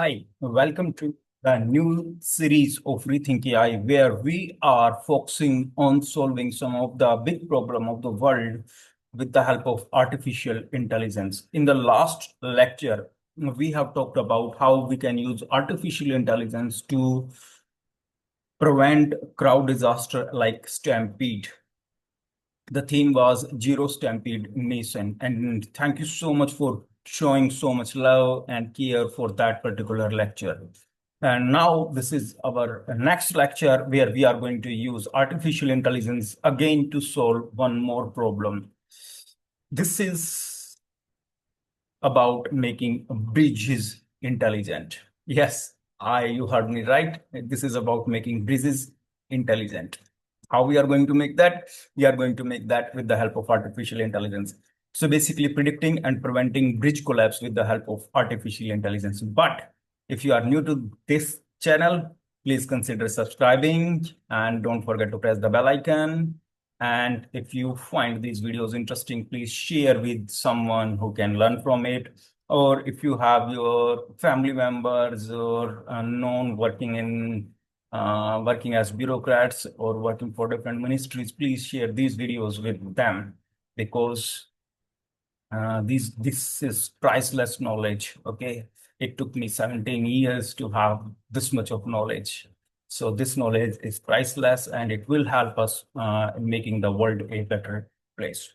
Hi, welcome to the new series of ReThynk AI, where we are focusing on solving some of the big problem of the world with the help of artificial intelligence. In the last lecture, we have talked about how we can use artificial intelligence to prevent crowd disaster like stampede. The theme was Zero Stampede Nation. And thank you so much for showing so much love and care for that particular lecture. And now this is our next lecture where we are going to use artificial intelligence again to solve one more problem. This is about making bridges intelligent. Yes, you heard me right. This is about making bridges intelligent. How we are going to make that? We are going to make that with the help of artificial intelligence. So basically predicting and preventing bridge collapse with the help of artificial intelligence. But if you are new to this channel, please consider subscribing and don't forget to press the bell icon. And if you find these videos interesting, please share with someone who can learn from it. Or if you have your family members or known working as bureaucrats or working for different ministries, please share these videos with them because this is priceless knowledge. Okay, it took me 17 years to have this much of knowledge. So this knowledge is priceless and it will help us in making the world a better place.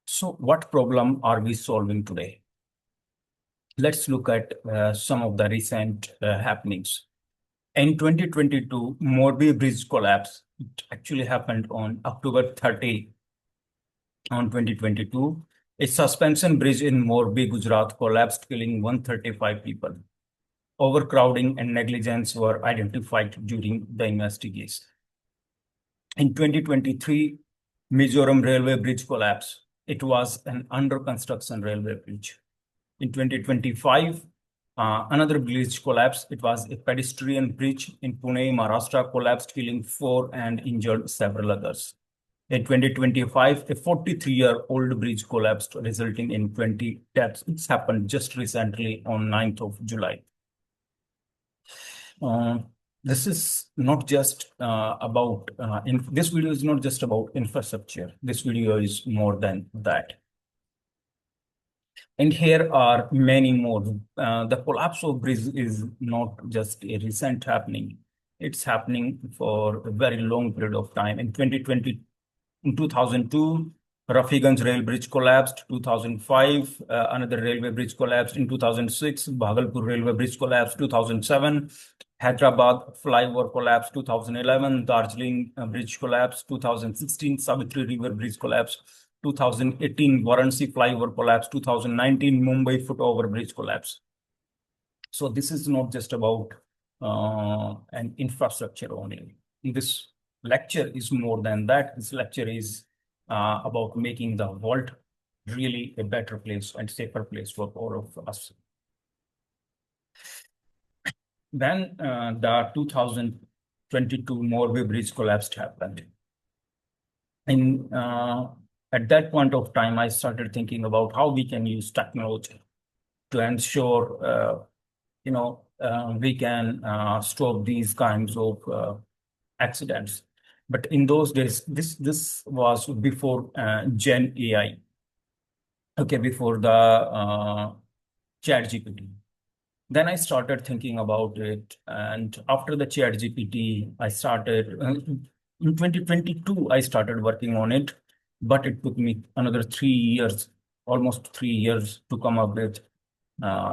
So what problem are we solving today? Let's look at some of the recent happenings. In 2022, Morbi Bridge collapse. It actually happened on October 30 on 2022. A suspension bridge in Morbi, Gujarat collapsed, killing 135 people. Overcrowding and negligence were identified during the investigation. In 2023, Mizoram railway bridge collapse. It was an under construction railway bridge. In 2025, another bridge collapsed. It was a pedestrian bridge in Pune, Maharashtra, collapsed, killing 4 and injured several others. In 2025, a 43-year-old bridge collapsed, resulting in 20 deaths. It's happened just recently on 9th of July. Uh, this is not just this video is not just about infrastructure. This video is more than that. And here are many more. The collapse of bridge is not just a recent happening. It's happening for a very long period of time. In 2020, in 2002, Rafiganj rail bridge collapsed. 2005, another railway bridge collapsed. In 2006, Bhagalpur railway bridge collapsed. 2007, Hyderabad flyover collapsed. 2011, Darjeeling bridge collapsed. 2016, Savitri river bridge collapsed. 2018, Varanasi flyover collapse. 2019, Mumbai footover bridge collapse. So this is not just about an infrastructure only. This lecture is more than that. This lecture is about making the world really a better place and safer place for all of us. Then the 2022 Morbi Bridge collapse happened. At that point of time, I started thinking about how we can use technology to ensure, we can stop these kinds of accidents. But in those days, this was before Gen AI. Okay, before the ChatGPT. Then I started thinking about it, and after the ChatGPT, I started in 2022. I started working on it, but it took me another 3 years, almost 3 years, to come up with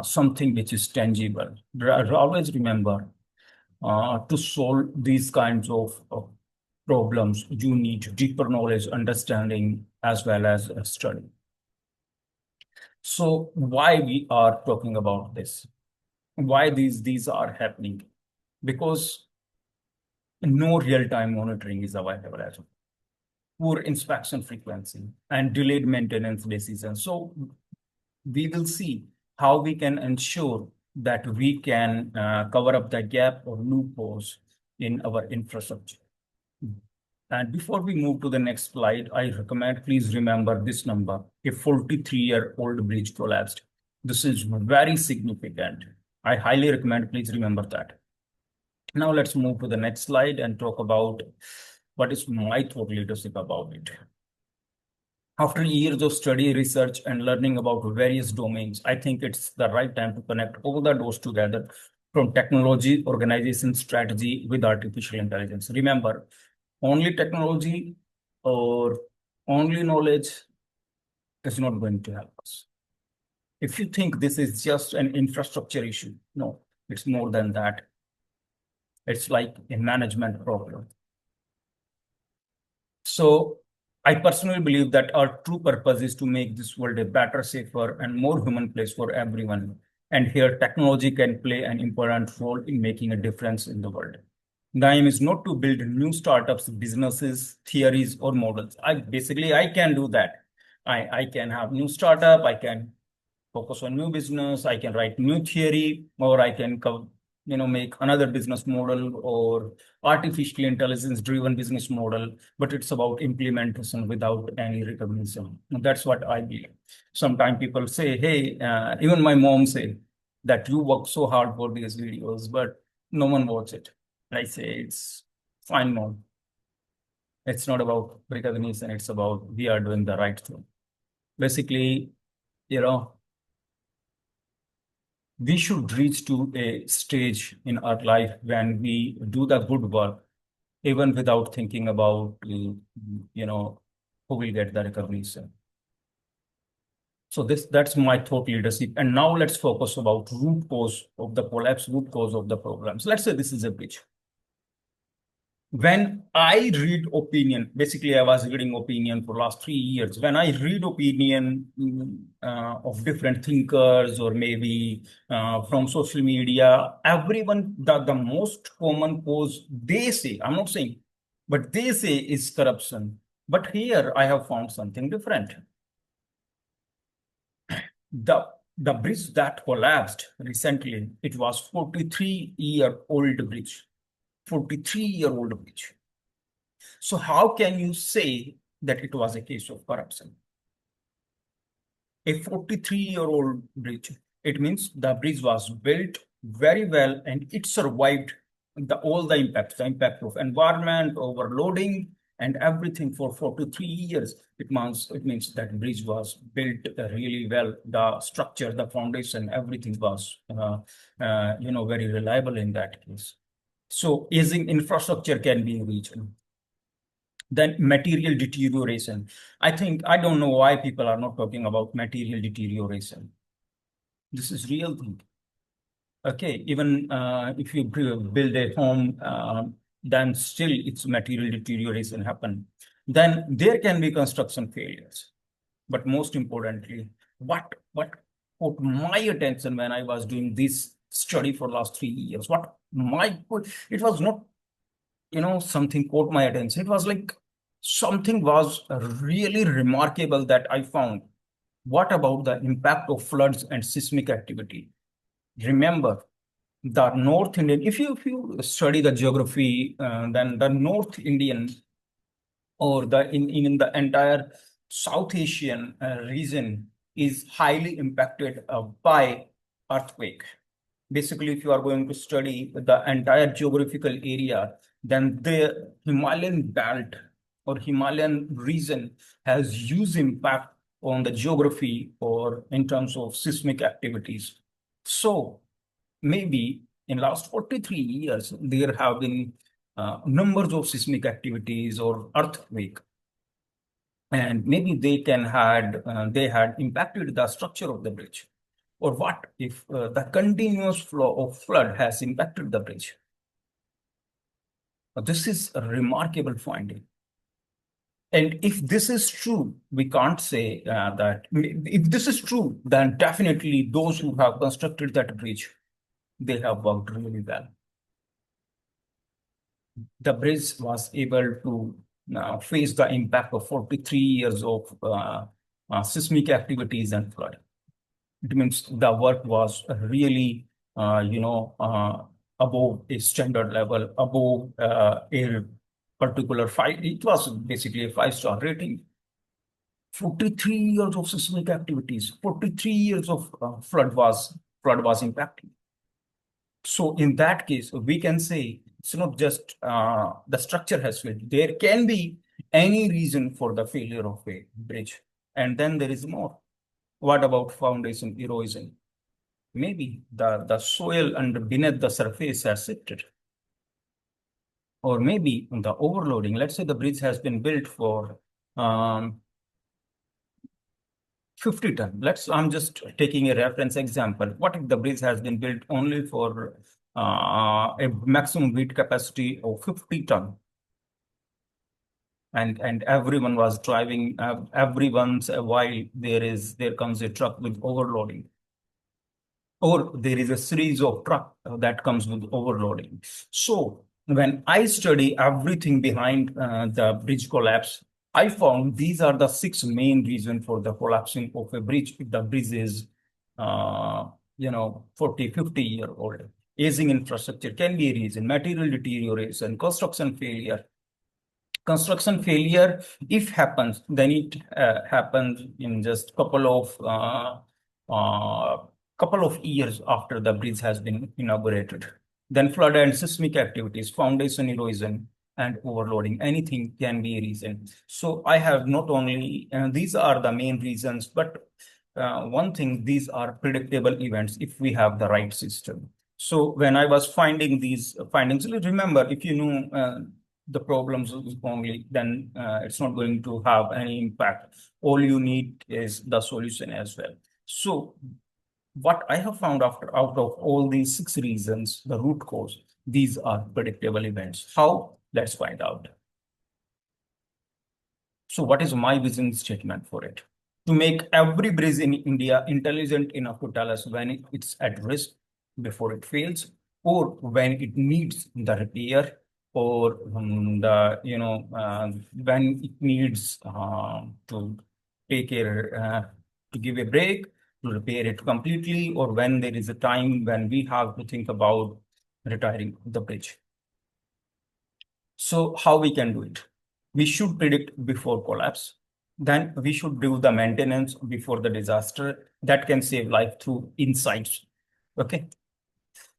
something which is tangible. Always remember, to solve these kinds of problems, you need deeper knowledge, understanding, as well as study. So why we are talking about this? Why these are happening? Because no real-time monitoring is available as well. Poor inspection frequency and delayed maintenance decisions. So we will see how we can ensure that we can cover up the gap or loopholes in our infrastructure. And before we move to the next slide, I recommend please remember this number. A 43-year-old bridge collapsed. This is very significant. I highly recommend, please remember that. Now let's move to the next slide and talk about what is my thought leadership about it. After years of study, research, and learning about various domains, I think it's the right time to connect all the doors together from technology, organization, strategy with artificial intelligence. Remember, only technology or only knowledge is not going to help us. If you think this is just an infrastructure issue, no, it's more than that. It's like a management problem. So I personally believe that our true purpose is to make this world a better, safer, and more human place for everyone. And here, technology can play an important role in making a difference in the world. The aim is not to build new startups, businesses, theories, or models. I can do that. I can have new startup. I can focus on new business. I can write new theory, or I can make another business model or artificial intelligence driven business model. But it's about implementation without any recognition. That's what I believe. Sometimes people say, "Hey," even my mom say that you work so hard for these videos, but no one watch it. I say it's fine, mom. It's not about recognition. It's about we are doing the right thing. Basically, you know, we should reach to a stage in our life when we do the good work, even without thinking about, who will get the recognition. So that's my thought leadership. And now let's focus about root cause of the collapse, root cause of the programs. Let's say this is a bridge. When I read opinion, basically I was reading opinion for last 3 years. When I read opinion of different thinkers or maybe from social media, everyone, the most common cause they say, I'm not saying, but they say is corruption. But here I have found something different. The bridge that collapsed recently, it was 43-year-old bridge. 43-year-old bridge. So how can you say that it was a case of corruption? A 43-year-old bridge, it means the bridge was built very well and it survived all the impact of environment, overloading, and everything for 43 years. It means that bridge was built really well. The structure, the foundation, everything was very reliable in that case. So aging infrastructure can be reached. Then material deterioration. I don't know why people are not talking about material deterioration. This is real thing. Okay, even if you build a home, then still it's material deterioration happen. Then there can be construction failures. But most importantly, what caught my attention when I was doing this study for last 3 years, it was not something caught my attention. It was like something was really remarkable that I found. What about the impact of floods and seismic activity? Remember, the North Indian, if you study the geography, then the North Indian or in the entire South Asian region is highly impacted by earthquake. Basically, if you are going to study the entire geographical area, then the Himalayan belt or Himalayan region has huge impact on the geography or in terms of seismic activities. So maybe in last 43 years, there have been numbers of seismic activities or earthquake, and maybe they had impacted the structure of the bridge. Or what if the continuous flow of flood has impacted the bridge? This is a remarkable finding. And if this is true, we can't say that. If this is true, then definitely those who have constructed that bridge, they have worked really well. The bridge was able to face the impact of 43 years of seismic activities and flood. It means the work was really, above a standard level, above a particular five. It was basically a 5-star rating. 43 years of seismic activities, 43 years of flood was impacting. So in that case, we can say it's not just the structure has failed. There can be any reason for the failure of a bridge. And then there is more. What about foundation erosion? Maybe the soil under beneath the surface has shifted. Or maybe the overloading. Let's say the bridge has been built for um, 50 ton. I'm just taking a reference example. What if the bridge has been built only for a maximum weight capacity of 50 ton? And everyone was driving, every once a while there comes a truck with overloading, or there is a series of truck that comes with overloading. So when I study everything behind the bridge collapse, I found these are the six main reasons for the collapsing of a bridge. If the bridge is, uh, 40, 50-year old. Aging infrastructure can be a reason, material deterioration, construction failure. Construction failure, if happens, then it happens in just couple of years after the bridge has been inaugurated. Then flood and seismic activities, foundation erosion, and overloading. Anything can be a reason. So I have not only these are the main reasons, but one thing, these are predictable events if we have the right system. So when I was finding these findings, remember, if you know the problems only, then it's not going to have any impact. All you need is the solution as well. So what I have found out of all these six reasons, the root cause, these are predictable events. How? Let's find out. So what is my vision statement for it? To make every bridge in India intelligent enough to tell us when it's at risk before it fails, or when it needs the repair, or when it needs to take care, to give a break, to repair it completely, or when there is a time when we have to think about retiring the bridge. So how we can do it? We should predict before collapse. Then we should do the maintenance before the disaster that can save life through insights. Okay.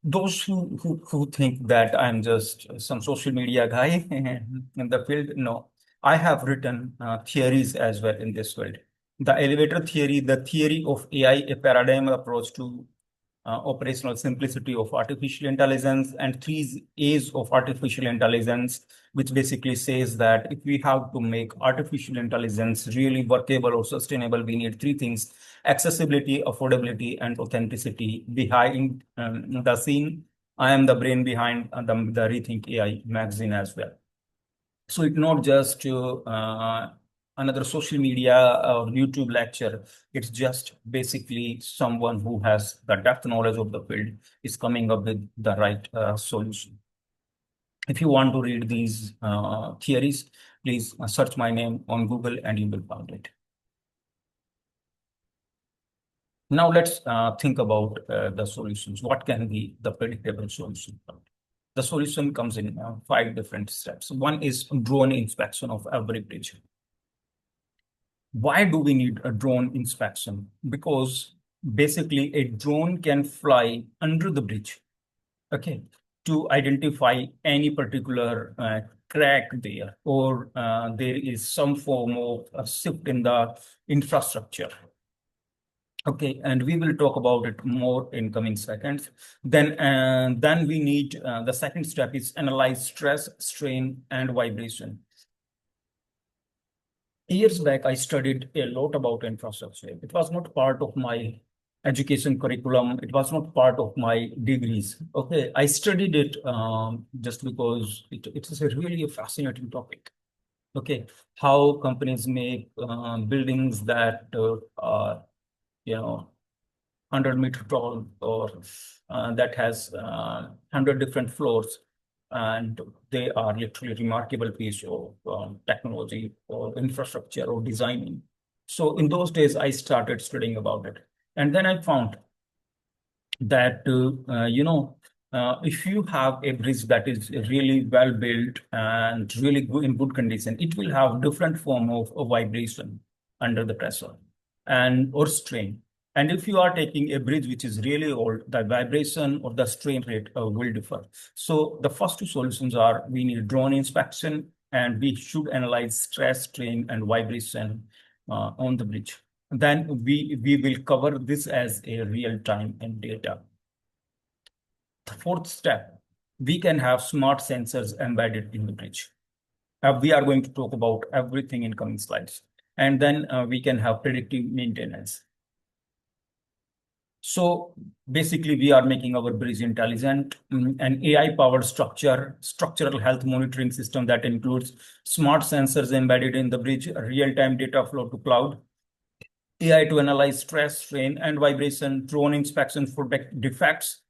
Those who think that I'm just some social media guy in the field, no. I have written theories as well in this field. The elevator theory, the theory of AI, a paradigm approach to operational simplicity of artificial intelligence, and three A's of artificial intelligence, which basically says that if we have to make artificial intelligence really workable or sustainable, we need three things: accessibility, affordability, and authenticity. Behind the scene, I am the brain behind the ReThynk AI magazine as well. So it's not just another social media or YouTube lecture. It's just basically someone who has the depth knowledge of the field is coming up with the right solution. If you want to read these theories, please search my name on Google and you will find it. Now let's think about the solutions. What can be the predictable solution? The solution comes in 5 different steps. One is drone inspection of every bridge. Why do we need a drone inspection? Because basically a drone can fly under the bridge, okay, to identify any particular crack there, or there is some form of a shift in the infrastructure. Okay, and we will talk about it more in coming seconds. Then we need the second step is analyze stress, strain, and vibration. Years back, I studied a lot about infrastructure. It was not part of my education curriculum. It was not part of my degrees. Okay, I studied it just because it is a really a fascinating topic. Okay, how companies make buildings that are, 100-meter tall, or that has 100 different floors, and they are literally remarkable piece of technology or infrastructure or designing. So in those days, I started studying about it. And then I found that, if you have a bridge that is really well built and really good, in good condition, it will have different form of vibration. under the pressure and or strain. And if you are taking a bridge which is really old, the vibration or the strain rate will differ. So the first two solutions are we need drone inspection and we should analyze stress, strain, and vibration on the bridge. Then we will cover this as a real time and data. The fourth step, we can have smart sensors embedded in the bridge. We are going to talk about everything in coming slides. And then we can have predictive maintenance. So basically, we are making our bridge intelligent, an AI-powered structural health monitoring system that includes smart sensors embedded in the bridge, real-time data flow to cloud, AI to analyze stress, strain, and vibration, drone inspection for defects,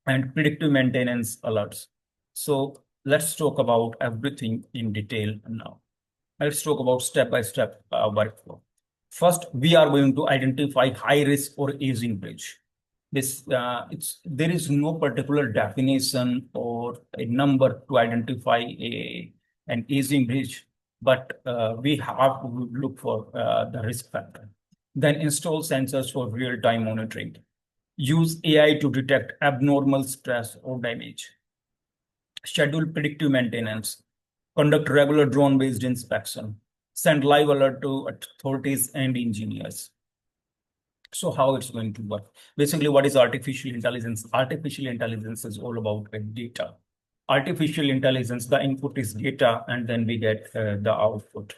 and predictive maintenance alerts. So let's talk about everything in detail now. Let's talk about step-by-step workflow. First, we are going to identify high risk or aging bridge. There is no particular definition or a number to identify an aging bridge, but we have to look for the risk factor. Then install sensors for real-time monitoring. Use AI to detect abnormal stress or damage. Schedule predictive maintenance. Conduct regular drone-based inspection. Send live alert to authorities and engineers. So how it's going to work? Basically, what is artificial intelligence? Artificial intelligence is all about data. Artificial intelligence, the input is data, and then we get the output.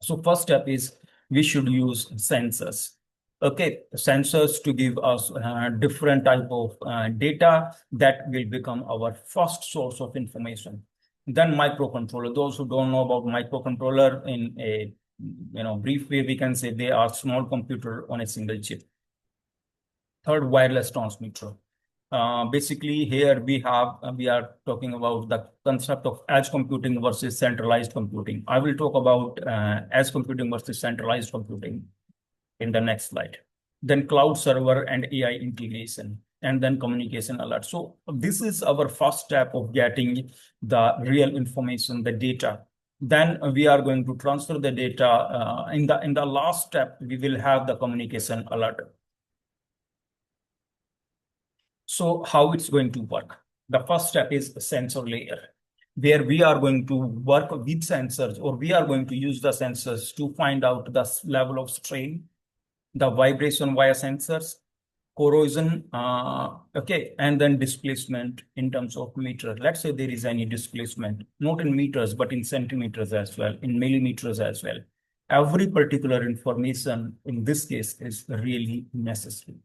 So first step is we should use sensors. Okay, sensors to give us different type of data that will become our first source of information. Then microcontroller. Those who don't know about microcontroller, in a brief way, we can say they are small computer on a single chip. Third, wireless transmitter. Basically, here we are talking about the concept of edge computing versus centralized computing. I will talk about edge computing versus centralized computing in the next slide. Then cloud server and AI integration, and then communication alert. So this is our first step of getting the real information, the data. Then we are going to transfer the data. In the last step, we will have the communication alert. So how it's going to work? The first step is sensor layer, where we are going to work with sensors, or we are going to use the sensors to find out the level of strain, the vibration via sensors, corrosion, okay, and then displacement in terms of meter. Let's say there is any displacement, not in meters, but in centimeters as well, in millimeters as well. Every particular information in this case is really necessary.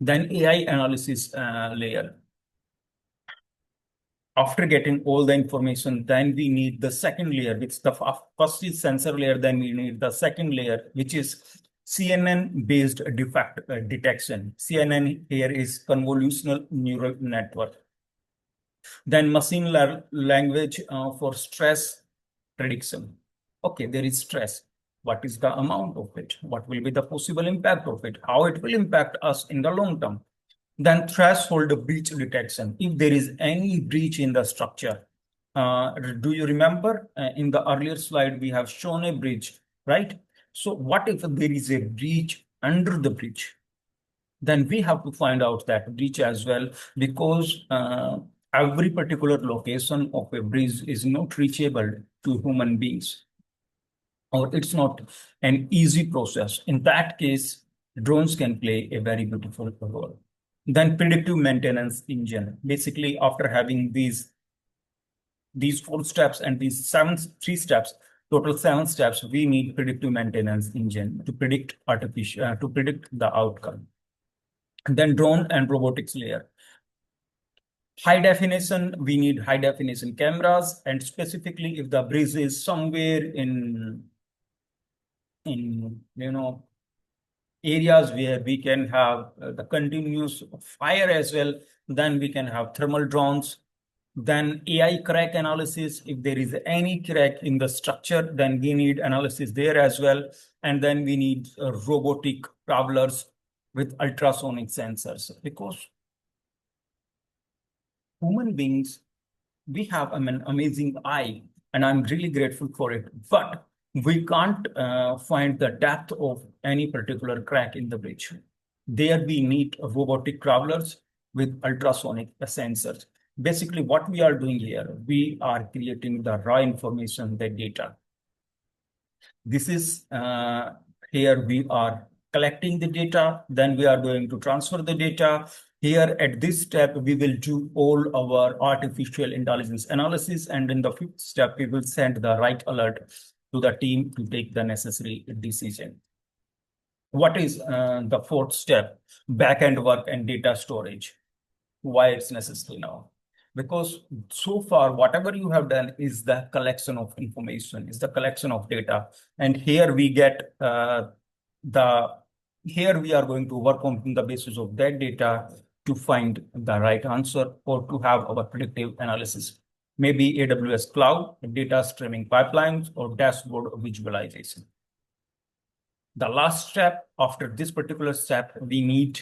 Then AI analysis layer. After getting all the information, then we need the second layer, which the first is sensor layer, then we need the second layer, which is CNN-based defect detection. CNN here is convolutional neural network. Then machine language for stress prediction. Okay, there is stress. What is the amount of it? What will be the possible impact of it? How it will impact us in the long term? Then threshold breach detection. If there is any breach in the structure, do you remember in the earlier slide, we have shown a breach, right? So what if there is a breach under the bridge? Then we have to find out that breach as well, because every particular location of a bridge is not reachable to human beings, or it's not an easy process. In that case, drones can play a very beautiful role. Then predictive maintenance engine. Basically, after having these 4 steps and these 3 steps, total 7 steps, we need predictive maintenance engine to predict the outcome. And then drone and robotics layer. High definition, we need high definition cameras, and specifically if the bridge is somewhere in areas where we can have the continuous fire as well, then we can have thermal drones. Then AI crack analysis. If there is any crack in the structure, then we need analysis there as well. And then we need robotic travelers with ultrasonic sensors, because human beings, we have an amazing eye, and I'm really grateful for it. But We can't find the depth of any particular crack in the bridge. There we need robotic travelers with ultrasonic sensors. Basically, what we are doing here, we are creating the raw information, the data. This is here we are collecting the data, then we are going to transfer the data. Here at this step, we will do all our artificial intelligence analysis, and in the fifth step, we will send the right alert to the team to take the necessary decision. What is the fourth step? Backend work and data storage. Why it's necessary now? Because so far, whatever you have done is the collection of information, is the collection of data. And here we get the, here we are going to work on the basis of that data to find the right answer or to have our predictive analysis. Maybe AWS cloud, data streaming pipelines, or dashboard visualization. The last step after this particular step, we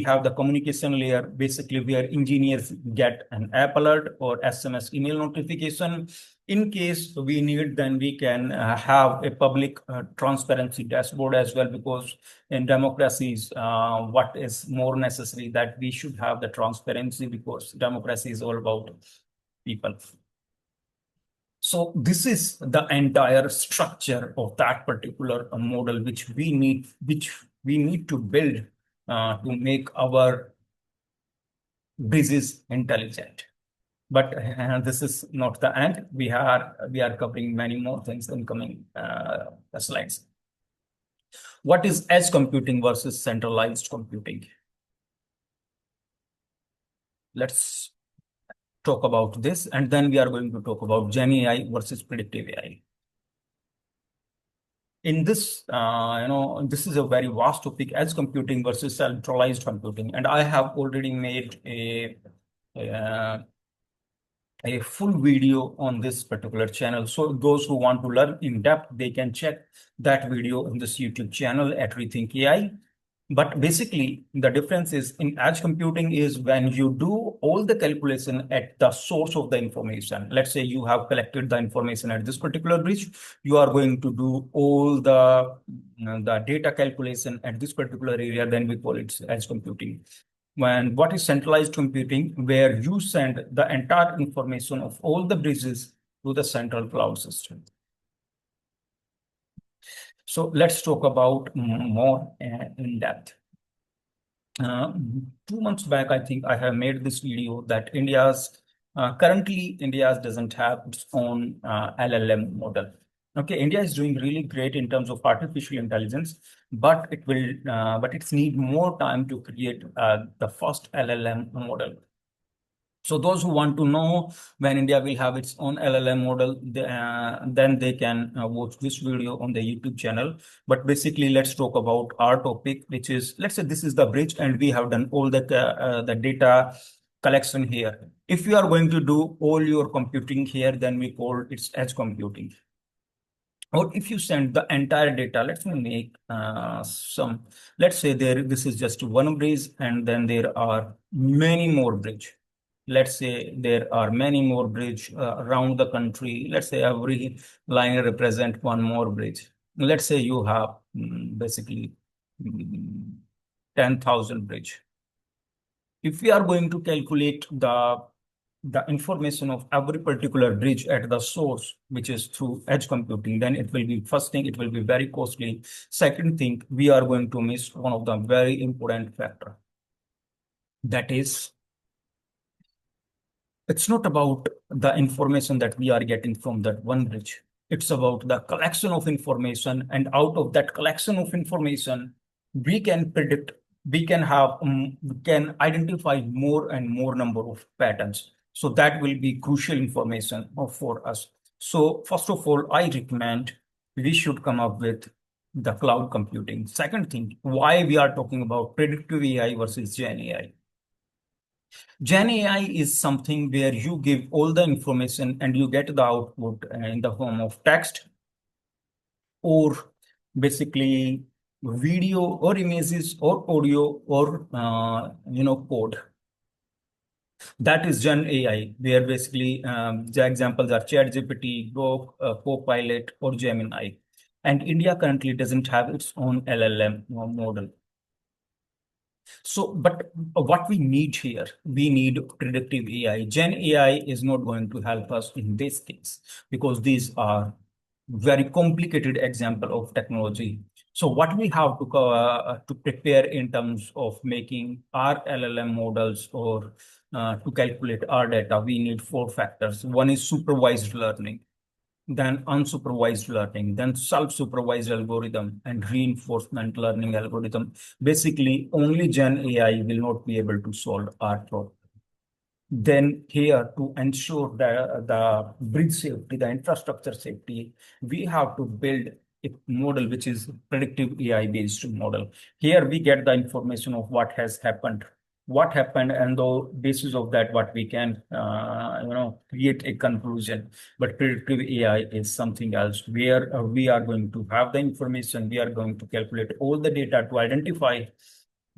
have the communication layer, basically where engineers get an app alert or SMS email notification. In case we need, then we can have a public transparency dashboard as well, because in democracies, what is more necessary that we should have the transparency, because democracy is all about people. So this is the entire structure of that particular model, which we need to build to make our bridges intelligent. But this is not the end. We are covering many more things in coming slides. What is edge computing versus centralized computing? Let's talk about this, and then we are going to talk about Gen AI versus predictive AI. In this, this is a very vast topic, edge computing versus centralized computing, and I have already made a full video on this particular channel. So those who want to learn in depth, they can check that video on this YouTube channel at ReThynk AI. But basically, the difference is in edge computing is when you do all the calculation at the source of the information. Let's say you have collected the information at this particular bridge, you are going to do all the data calculation at this particular area, then we call it edge computing. When what is centralized computing, where you send the entire information of all the bridges to the central cloud system. So let's talk about more in depth. 2 months back, I think I have made this video that currently India doesn't have its own LLM model. Okay, India is doing really great in terms of artificial intelligence, but it's need more time to create the first LLM model. So those who want to know when India will have its own LLM model, then they can watch this video on the YouTube channel. But basically, let's talk about our topic, which is, let's say this is the bridge and we have done all the data collection here. If you are going to do all your computing here, then we call it edge computing. Or if you send the entire data, let's make let's say this is just one bridge and then there are many more bridge. Let's say there are many more bridge around the country. Let's say every line represent one more bridge. Let's say you have basically 10,000 bridge. If we are going to calculate the information of every particular bridge at the source, which is through edge computing, then it will be, first thing, it will be very costly. Second thing, we are going to miss one of the very important factor. That is, it's not about the information that we are getting from that one bridge. It's about the collection of information. And out of that collection of information, we can predict, we can identify more and more number of patterns. So that will be crucial information for us. So first of all, I recommend we should come up with the cloud computing. Second thing, why we are talking about predictive AI versus Gen AI. Gen AI is something where you give all the information and you get the output in the form of text or basically video or images or audio or code. That is Gen AI, where basically the examples are ChatGPT, Grok, Copilot, or Gemini. And India currently doesn't have its own LLM model. So, but what we need here, we need predictive AI. Gen AI is not going to help us in this case because these are very complicated example of technology. So what we have to prepare in terms of making our LLM models or to calculate our data, we need four factors. One is supervised learning, then unsupervised learning, then self-supervised algorithm, and reinforcement learning algorithm. Basically, only Gen AI will not be able to solve our problem. Then here, to ensure the bridge safety, the infrastructure safety, we have to build a model which is predictive AI based model. Here we get the information of what happened, and the basis of that, what we can, create a conclusion. But predictive AI is something else where we are going to have the information, we are going to calculate all the data to identify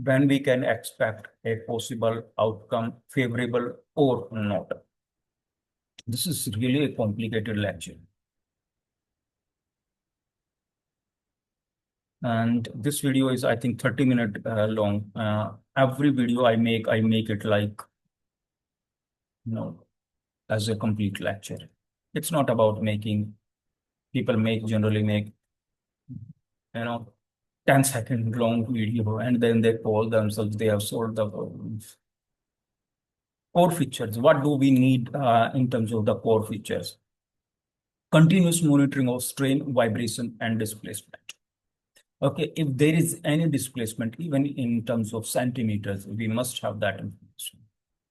when we can expect a possible outcome, favorable or not. This is really a complicated lecture. And this video is, I think, 30-minute long. Every video I make it like, as a complete lecture. It's not about making, people generally make, 10-second long video and then they call themselves, they have solved the problems. Core features. What do we need in terms of the core features? Continuous monitoring of strain, vibration, and displacement. Okay, if there is any displacement, even in terms of centimeters, we must have that information.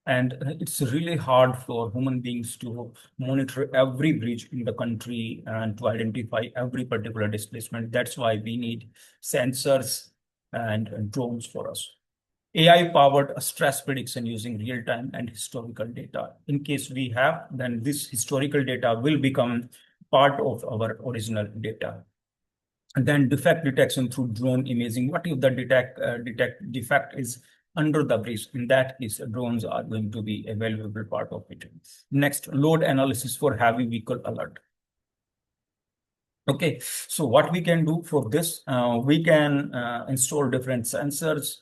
And it's really hard for human beings to monitor every bridge in the country and to identify every particular displacement. That's why we need sensors and drones for us. AI-powered stress prediction using real-time and historical data. In case we have, then this historical data will become part of our original data. And then defect detection through drone imaging. What if the defect is under the bridge? In that case, drones are going to be a valuable part of it. Next, load analysis for heavy vehicle alert. Okay, so what we can do for this, we can install different sensors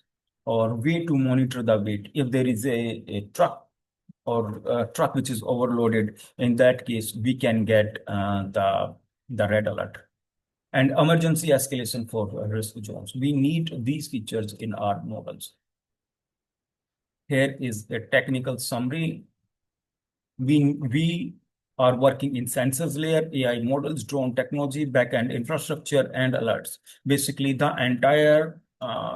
or way to monitor the weight. If there is a truck or a truck which is overloaded, in that case, we can get the red alert. And emergency escalation for risk zones. We need these features in our models. Here is a technical summary. We are working in sensors layer, AI models, drone technology, backend infrastructure, and alerts. Basically, the entire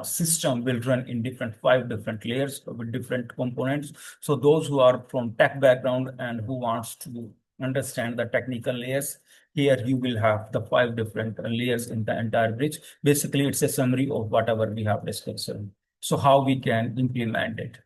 system will run in five different layers with different components. So those who are from tech background and who wants to understand the technical layers, here you will have the five different layers in the entire bridge. Basically, it's a summary of whatever we have discussed. So how we can implement it.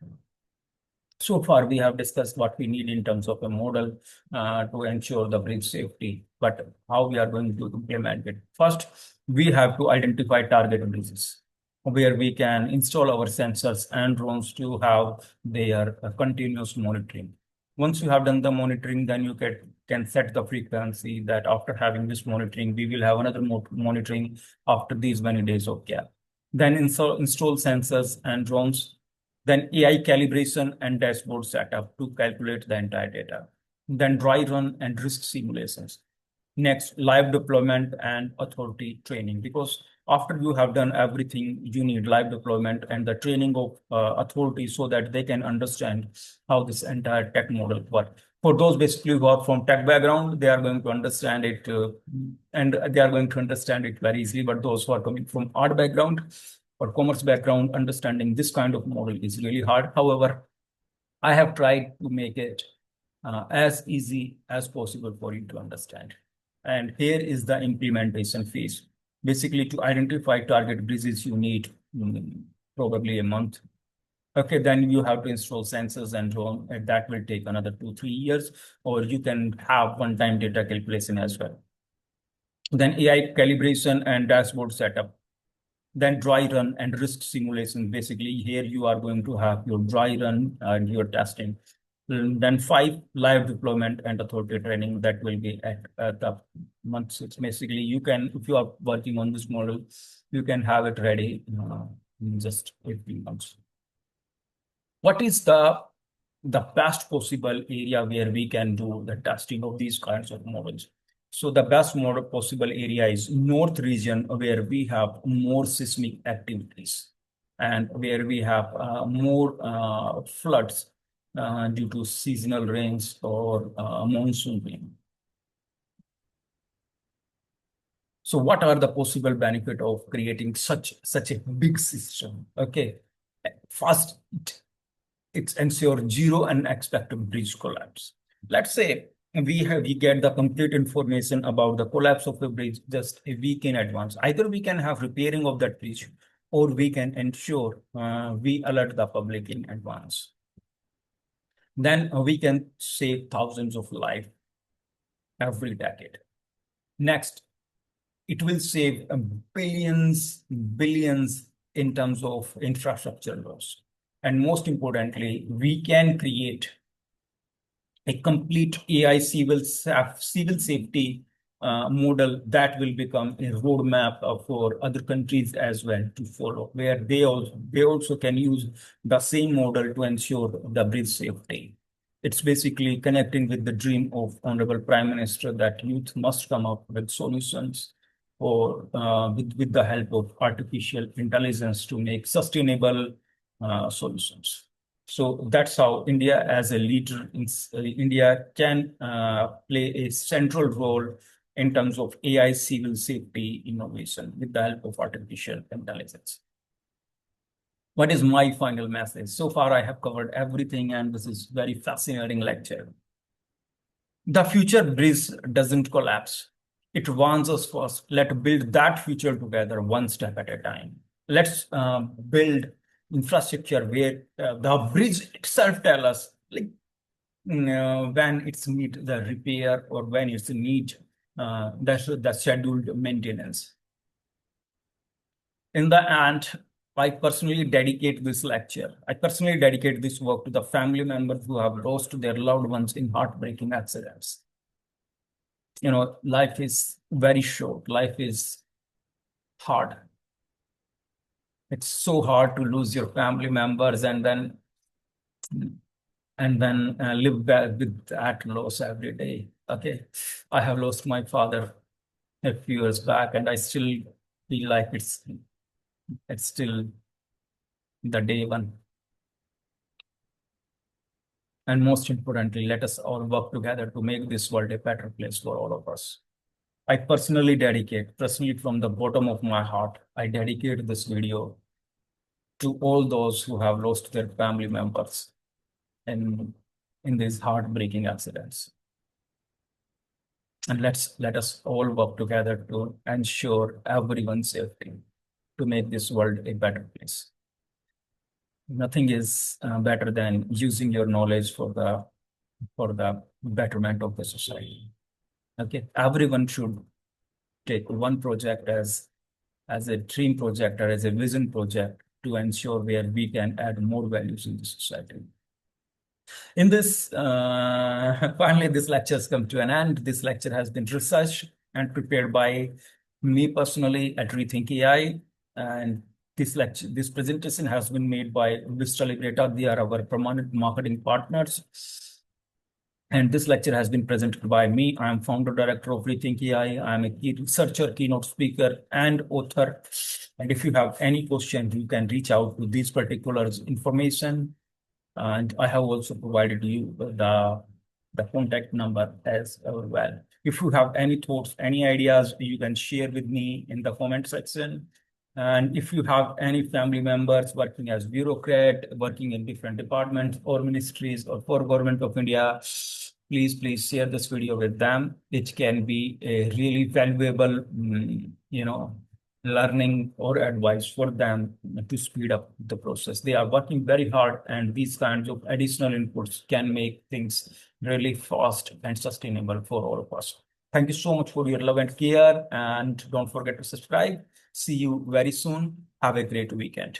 So far, we have discussed what we need in terms of a model to ensure the bridge safety, but how we are going to implement it. First, we have to identify target bridges where we can install our sensors and drones to have their continuous monitoring. Once you have done the monitoring, then you can set the frequency that after having this monitoring, we will have another monitoring after these many days of gap. Then install sensors and drones, then AI calibration and dashboard setup to calculate the entire data. Then dry run and risk simulations. Next, live deployment and authority training, because after you have done everything, you need live deployment and the training of authorities so that they can understand how this entire tech model works. For those basically who are from tech background, they are going to understand it and they are going to understand it very easily. But those who are coming from art background or commerce background, understanding this kind of model is really hard. However, I have tried to make it as easy as possible for you to understand. And here is the implementation phase. Basically, to identify target bridges, you need probably a month. Okay, then you have to install sensors and drone, and that will take another 2-3 years, or you can have one-time data calculation as well. Then AI calibration and dashboard setup. Then dry run and risk simulation. Basically, here you are going to have your dry run and your testing. Then 5, live deployment and authority training. That will be at the month 6. Basically, you can, if you are working on this model, you can have it ready in just 18 months. What is the best possible area where we can do the testing of these kinds of models? So the best model possible area is north region, where we have more seismic activities and where we have more floods due to seasonal rains or monsoon rain. So what are the possible benefit of creating such a big system? Okay, first, it ensures zero unexpected bridge collapse. Let's say we get the complete information about the collapse of the bridge just a week in advance. Either we can have repairing of that bridge, or we can ensure we alert the public in advance. Then we can save thousands of lives every decade. Next, it will save billions in terms of infrastructure loss. And most importantly, we can create a complete AI civil safety model that will become a roadmap for other countries as well to follow, where they also can use the same model to ensure the bridge safety. It's basically connecting with the dream of Honorable Prime Minister that youth must come up with solutions or with the help of artificial intelligence to make sustainable solutions. So that's how India, as a leader in India, can play a central role in terms of AI civil safety innovation with the help of artificial intelligence. What is my final message? So far, I have covered everything, and this is very fascinating lecture. The future bridge doesn't collapse. It warns us first. Let's build that future together, one step at a time. Let's build infrastructure where the bridge itself tell us, like, when it's need the repair or when it's need the scheduled maintenance. In the end, I personally dedicate this work to the family members who have lost their loved ones in heartbreaking accidents. Life is very short. Life is hard. It's so hard to lose your family members and then live with that loss every day. Okay, I have lost my father a few years back, and I still feel like it's still the day one. And most importantly, let us all work together to make this world a better place for all of us. I personally from the bottom of my heart, I dedicate this video to all those who have lost their family members in these heartbreaking accidents. And let us all work together to ensure everyone's safety, to make this world a better place. Nothing is better than using your knowledge for the betterment of the society. Okay, everyone should take one project as a dream project or as a vision project to ensure where we can add more values in the society. In this, finally, this lecture has come to an end. This lecture has been researched and prepared by me personally at ReThynk AI. And this presentation has been made by Vista Libreta. They are our permanent marketing partners. And this lecture has been presented by me. I am founder director of ReThynk AI. I am a key researcher, keynote speaker, and author. And if you have any questions, you can reach out to these particular information. And I have also provided you the contact number as well. If you have any thoughts, any ideas, you can share with me in the comment section. And if you have any family members working as bureaucrat, working in different departments or ministries or for Government of India, please share this video with them. It can be a really valuable, learning or advice for them to speed up the process. They are working very hard, and these kinds of additional inputs can make things really fast and sustainable for all of us. Thank you so much for your love and care, and don't forget to subscribe. See you very soon. Have a great weekend.